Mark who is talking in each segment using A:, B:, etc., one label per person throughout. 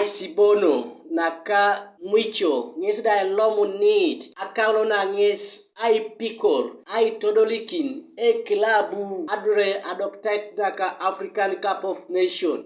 A: sibono naka Micho ng'es da lomu nit akaulo na ng'es pikor todolikin klabu adre adopted naka African Cup of Nation.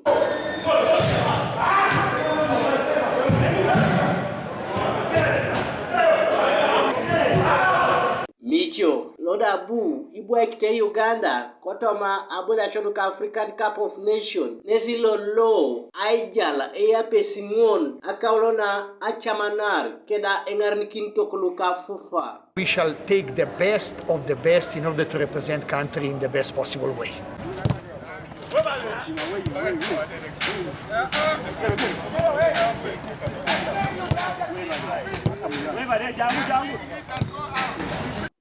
A: Micho loda bu ibwekte Uganda kotoma abuda choduka African Cup of Nation nesilo lo aijala pesingon akaulona achamanar keda engarnikin tokuluka fufa.
B: We shall take the best of the best in order to represent country in the best possible way.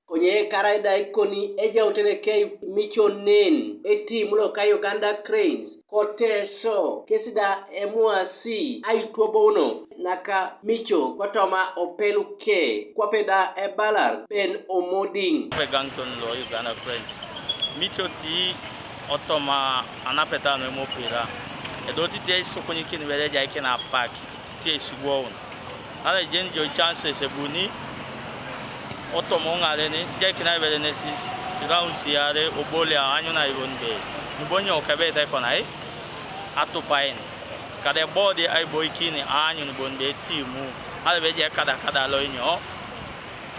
A: Konye karaida ikoni eja uteneke Micho nen team lo ka Uganda Cranes koteso kesida emuasi tuobono naka Micho kotoma opeluke kwapeda balar ben omoding
C: Ganton lo Uganda Cranes Micho ti otoma anapeta no mopira edoti te sokonyi kini wele ja ikena park ti sugo ala jen jo chances ebuni otomo ngale ni jekina wele nesis round siare obole anyo na ibonbe nibonyo kabeta konai atupain kade body ai boykini anyo nibonbe timu ala beje kada lo nyo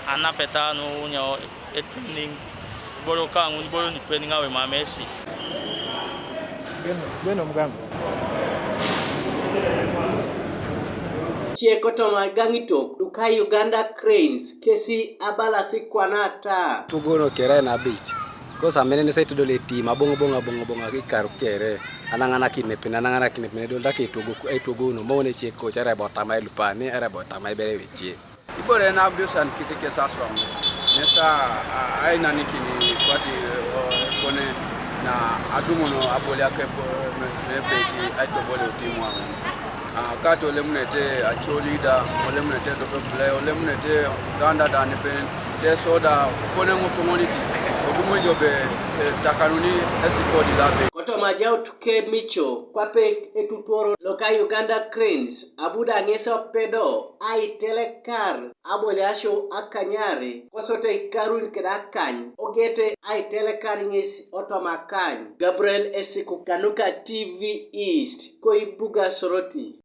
C: anapeta no nyo etuning boro kangu ni boro ni training awe ma Messi
B: Beno mgambo
A: Chieko toma gangito duka Uganda Cranes kesi abala sikwanata
D: tugono kere na beach kosa menene sai tudole team bonga kikaru kere anangana kinepene dolda kitugo no mone chieko chara bota mai lupane era bota mai bere wechi
E: ibore na abdusan kitike saswa nesa aina nikini kwati kone na adumono abole akepo mebeki aitobole timu wangu kato lemnete acholida lemnete do play lemnete Uganda dan pen de soda kone ngo community odumojo be takanuni esipodi labe
A: koto majao tuke Micho kwape Etutuoron loka Uganda Cranes abuda ngeso pedo telekar abole asho akanyare kosote ikarun kedakany ogete telekar ngesi otomakany Gabriel Esiku Kanuka TV East koibuga soroti.